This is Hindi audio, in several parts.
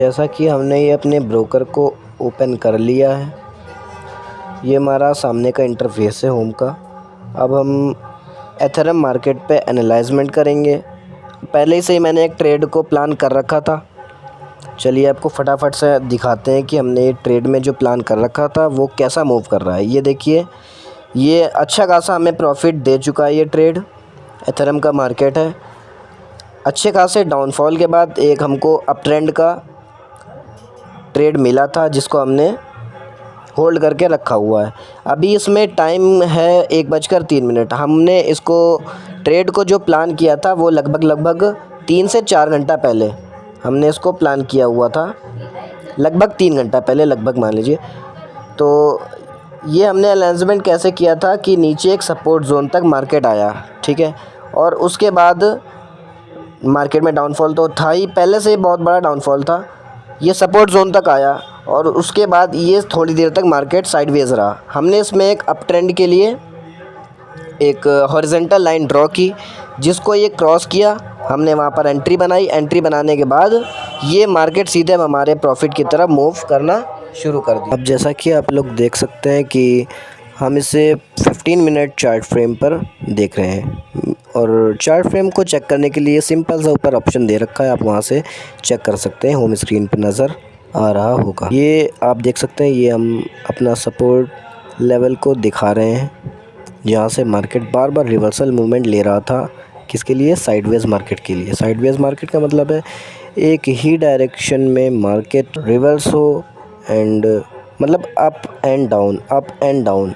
जैसा कि हमने ये अपने ब्रोकर को ओपन कर लिया है, ये हमारा सामने का इंटरफेस है होम का। अब हम एथेरियम मार्केट पे एनालाइजमेंट करेंगे। पहले ही से ही मैंने एक ट्रेड को प्लान कर रखा था। चलिए आपको फटाफट से दिखाते हैं कि हमने ये ट्रेड में जो प्लान कर रखा था वो कैसा मूव कर रहा है। ये देखिए, ये अच्छा खासा हमें प्रॉफिट दे चुका है। ये ट्रेड एथेरियम का मार्केट है। अच्छे खासे डाउनफॉल के बाद एक हमको अप ट्रेंड का ट्रेड मिला था जिसको हमने होल्ड करके रखा हुआ है। अभी इसमें टाइम है 1:03। हमने इसको ट्रेड को जो प्लान किया था वो लगभग 3 से 4 घंटा पहले हमने इसको प्लान किया हुआ था। लगभग 3 घंटा पहले, लगभग मान लीजिए। तो ये हमने अनाउंसमेंट कैसे किया था कि नीचे एक सपोर्ट जोन तक मार्केट आया, ठीक है। और उसके बाद मार्केट में डाउनफॉल तो था ही, पहले से ही बहुत बड़ा डाउनफॉल था। ये सपोर्ट जोन तक आया और उसके बाद ये थोड़ी देर तक मार्केट साइडवेज रहा। हमने इसमें एक अप ट्रेंड के लिए एक हॉरिजॉन्टल लाइन ड्रॉ की, जिसको ये क्रॉस किया। हमने वहाँ पर एंट्री बनाई। एंट्री बनाने के बाद ये मार्केट सीधे हमारे प्रॉफिट की तरफ मूव करना शुरू कर दिया। अब जैसा कि आप लोग देख सकते हैं कि हम इसे 15 मिनट चार्ट फ्रेम पर देख रहे हैं और चार्ट फ्रेम को चेक करने के लिए सिंपल सा ऊपर ऑप्शन दे रखा है, आप वहाँ से चेक कर सकते हैं। होम स्क्रीन पर नज़र आ रहा होगा। ये आप देख सकते हैं, ये हम अपना सपोर्ट लेवल को दिखा रहे हैं जहाँ से मार्केट बार बार रिवर्सल मूवमेंट ले रहा था। किसके लिए? साइडवेज मार्केट के लिए। साइडवेज मार्केट का मतलब है एक ही डायरेक्शन में मार्केट रिवर्स हो एंड मतलब अप एंड डाउन,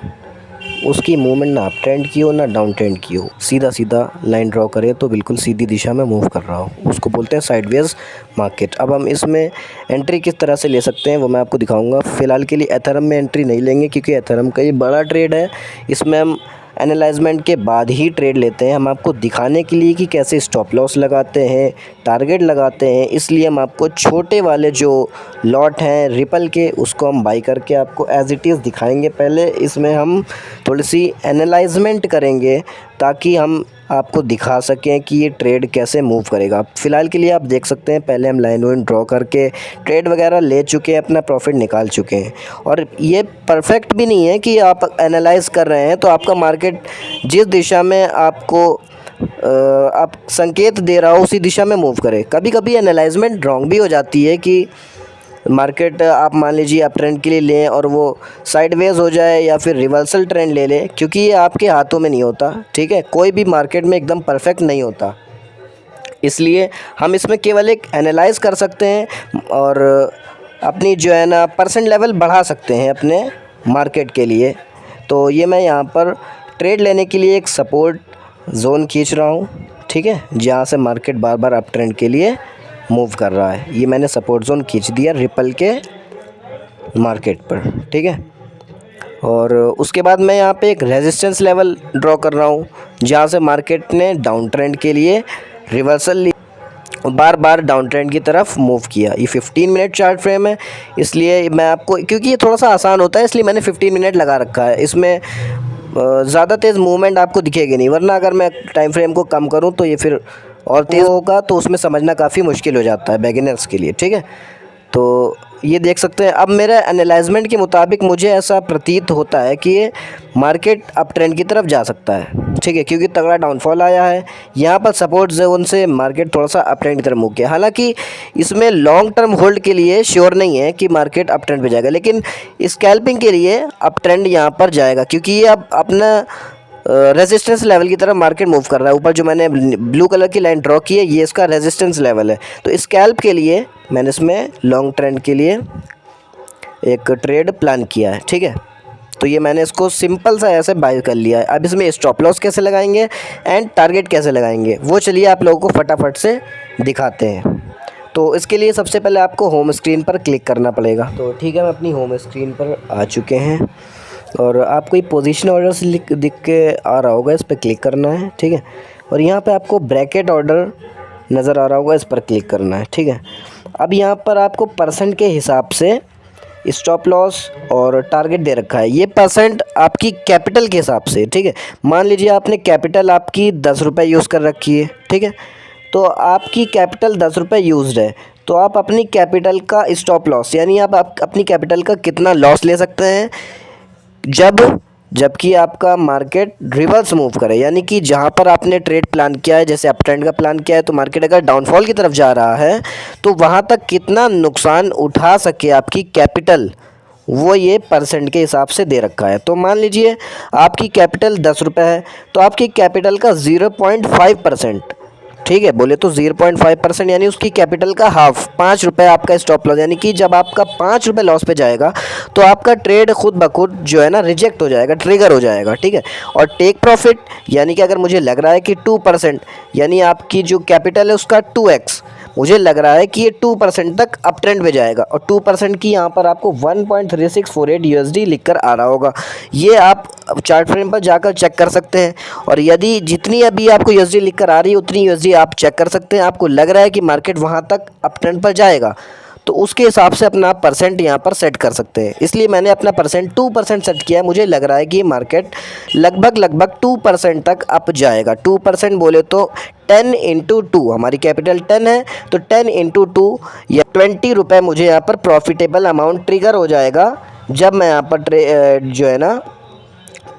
उसकी मूवमेंट ना अप ट्रेंड की हो ना डाउन ट्रेंड की हो, सीधा सीधा लाइन ड्रॉ करे तो बिल्कुल सीधी दिशा में मूव कर रहा हो, उसको बोलते हैं साइडवेज मार्केट। अब हम इसमें एंट्री किस तरह से ले सकते हैं वो मैं आपको दिखाऊंगा। फ़िलहाल के लिए एथेरियम में एंट्री नहीं लेंगे क्योंकि एथेरियम का ये बड़ा ट्रेड है। इसमें हम एनालाइजमेंट के बाद ही ट्रेड लेते हैं। हम आपको दिखाने के लिए कि कैसे स्टॉप लॉस लगाते हैं, टारगेट लगाते हैं, इसलिए हम आपको छोटे वाले जो लॉट हैं रिपल के, उसको हम बाई करके आपको एज इट इज़ दिखाएंगे। पहले इसमें हम थोड़ी सी एनालाइजमेंट करेंगे ताकि हम आपको दिखा सकें कि ये ट्रेड कैसे मूव करेगा। फ़िलहाल के लिए आप देख सकते हैं, पहले हम लाइन वाइन ड्रॉ करके ट्रेड वगैरह ले चुके हैं, अपना प्रॉफिट निकाल चुके हैं। और ये परफेक्ट भी नहीं है कि आप एनालाइज़ कर रहे हैं तो आपका मार्केट जिस दिशा में आपको आप संकेत दे रहा हो उसी दिशा में मूव करे। कभी कभी एनालाइजमेंट रॉन्ग भी हो जाती है कि मार्केट आप मान लीजिए अप ट्रेंड के लिए लें और वो साइडवेज हो जाए या फिर रिवर्सल ट्रेंड ले लें, क्योंकि ये आपके हाथों में नहीं होता, ठीक है। कोई भी मार्केट में एकदम परफेक्ट नहीं होता, इसलिए हम इसमें केवल एक एनालाइज कर सकते हैं और अपनी जो है ना परसेंट लेवल बढ़ा सकते हैं अपने मार्केट के लिए। तो ये मैं यहाँ पर ट्रेड लेने के लिए एक सपोर्ट जोन खींच रहा हूँ, ठीक है, जहाँ से मार्केट बार बार अप ट्रेंड के लिए मूव कर रहा है। ये मैंने सपोर्ट जोन खींच दिया रिपल के मार्केट पर, ठीक है। और उसके बाद मैं यहाँ पे एक रेजिस्टेंस लेवल ड्रॉ कर रहा हूँ जहाँ से मार्केट ने डाउन ट्रेंड के लिए रिवर्सल ली, बार बार डाउन ट्रेंड की तरफ मूव किया। ये 15 मिनट चार्ट फ्रेम है, इसलिए मैं आपको, क्योंकि ये थोड़ा सा आसान होता है इसलिए मैंने 15 मिनट लगा रखा है। इसमें ज़्यादा तेज़ मूवमेंट आपको दिखेगी नहीं, वरना अगर मैं टाइम फ्रेम को कम करूँ तो ये फिर और तेज़ होगा, तो उसमें समझना काफ़ी मुश्किल हो जाता है बिगिनर्स के लिए, ठीक है। तो ये देख सकते हैं, अब मेरे एनालाइजमेंट के मुताबिक मुझे ऐसा प्रतीत होता है कि ये मार्केट अप ट्रेंड की तरफ जा सकता है, ठीक है, क्योंकि तगड़ा डाउनफॉल आया है। यहाँ पर सपोर्ट जोन से मार्केट थोड़ा सा अप ट्रेंड की तरफ मूव किया। हालांकि इसमें लॉन्ग टर्म होल्ड के लिए श्योर नहीं है कि मार्केट अप ट्रेंड पे जाएगा, लेकिन स्कैल्पिंग के लिए अप ट्रेंड यहाँ पर जाएगा, क्योंकि ये अब अपना रेजिस्टेंस लेवल की तरफ मार्केट मूव कर रहा है। ऊपर जो मैंने ब्लू कलर की लाइन ड्रॉ की है ये इसका रेजिस्टेंस लेवल है। तो स्कैल्प के लिए मैंने इसमें लॉन्ग ट्रेंड के लिए एक ट्रेड प्लान किया है, ठीक है। तो ये मैंने इसको सिंपल सा ऐसे बाय कर लिया है। अब इसमें स्टॉप लॉस कैसे लगाएंगे एंड टारगेट कैसे लगाएंगे वो चलिए आप लोगों को फटाफट से दिखाते हैं। तो इसके लिए सबसे पहले आपको होम स्क्रीन पर क्लिक करना पड़ेगा। तो ठीक है, मैं अपनी होम स्क्रीन पर आ चुके हैं और आपको ये पोजीशन ऑर्डर से दिख के आ रहा होगा, इस पर क्लिक करना है, ठीक है। और यहाँ पे आपको ब्रैकेट ऑर्डर नज़र आ रहा होगा, इस पर क्लिक करना है, ठीक है। अब यहाँ पर आपको परसेंट के हिसाब से स्टॉप लॉस और टारगेट दे रखा है। ये परसेंट आपकी कैपिटल के हिसाब से, ठीक है। मान लीजिए आपने कैपिटल आपकी 10 रुपये यूज़ कर रखी है, ठीक है। तो आपकी कैपिटल 10 रुपये यूज़ड है, तो आप अपनी कैपिटल का स्टॉप लॉस यानी आप अपनी कैपिटल का कितना लॉस ले सकते हैं जबकि आपका मार्केट रिवर्स मूव करे, यानी कि जहाँ पर आपने ट्रेड प्लान किया है, जैसे अप ट्रेंड का प्लान किया है, तो मार्केट अगर डाउनफॉल की तरफ जा रहा है तो वहाँ तक कितना नुकसान उठा सके आपकी कैपिटल, वो ये परसेंट के हिसाब से दे रखा है। तो मान लीजिए आपकी कैपिटल 10 रुपये है, तो आपकी कैपिटल का 0.5%, ठीक है, बोले तो 0.5% यानी उसकी कैपिटल का हाफ 5 रुपये आपका स्टॉप लॉस, यानी कि जब आपका 5 रुपये लॉस पे जाएगा तो आपका ट्रेड खुद ब खुद जो है ना रिजेक्ट हो जाएगा, ट्रिगर हो जाएगा, ठीक है। और टेक प्रॉफिट यानी कि अगर मुझे लग रहा है कि 2% यानी आपकी जो कैपिटल है उसका 2x, मुझे लग रहा है कि ये 2% तक अप ट्रेंड में जाएगा, और 2% की यहाँ पर आपको 1.3648 USD लिख कर आ रहा होगा। ये आप चार्ट फ्रेम पर जाकर चेक कर सकते हैं, और यदि जितनी अभी आपको USD लिख कर आ रही है उतनी USD आप चेक कर सकते हैं। आपको लग रहा है कि मार्केट वहाँ तक अप ट्रेंड पर जाएगा तो उसके हिसाब से अपना परसेंट यहाँ पर सेट कर सकते हैं। इसलिए मैंने अपना परसेंट 2% सेट किया है। मुझे लग रहा है कि मार्केट लगभग 2% तक अप जाएगा। 2% बोले तो 10 × 2, हमारी कैपिटल 10 है तो 10 × 2 या 20 रुपये मुझे यहाँ पर प्रॉफिटेबल अमाउंट ट्रिगर हो जाएगा जब मैं यहाँ पर जो है ना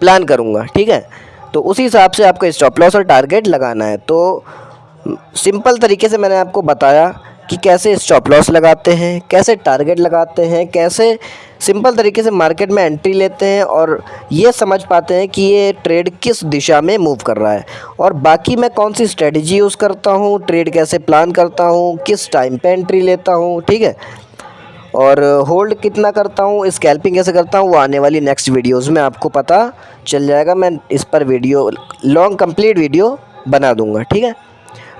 प्लान करूँगा, ठीक है। तो उसी हिसाब से आपको स्टॉप लॉस और टारगेट लगाना है। तो सिंपल तरीके से मैंने आपको बताया कि कैसे स्टॉप लॉस लगाते हैं, कैसे टारगेट लगाते हैं, कैसे सिंपल तरीके से मार्केट में एंट्री लेते हैं और ये समझ पाते हैं कि ये ट्रेड किस दिशा में मूव कर रहा है, और बाकी मैं कौन सी स्ट्रेटजी यूज़ करता हूँ, ट्रेड कैसे प्लान करता हूँ, किस टाइम पे एंट्री लेता हूँ, ठीक है, और होल्ड कितना करता हूँ, स्कैल्पिंग कैसे करता हूँ, वो आने वाली नेक्स्ट वीडियोज़ में आपको पता चल जाएगा। मैं इस पर वीडियो लॉन्ग कंप्लीट वीडियो बना दूँगा, ठीक है।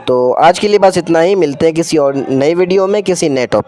तो आज के लिए बस इतना ही, मिलते हैं किसी और नई वीडियो में किसी नए टॉपिक।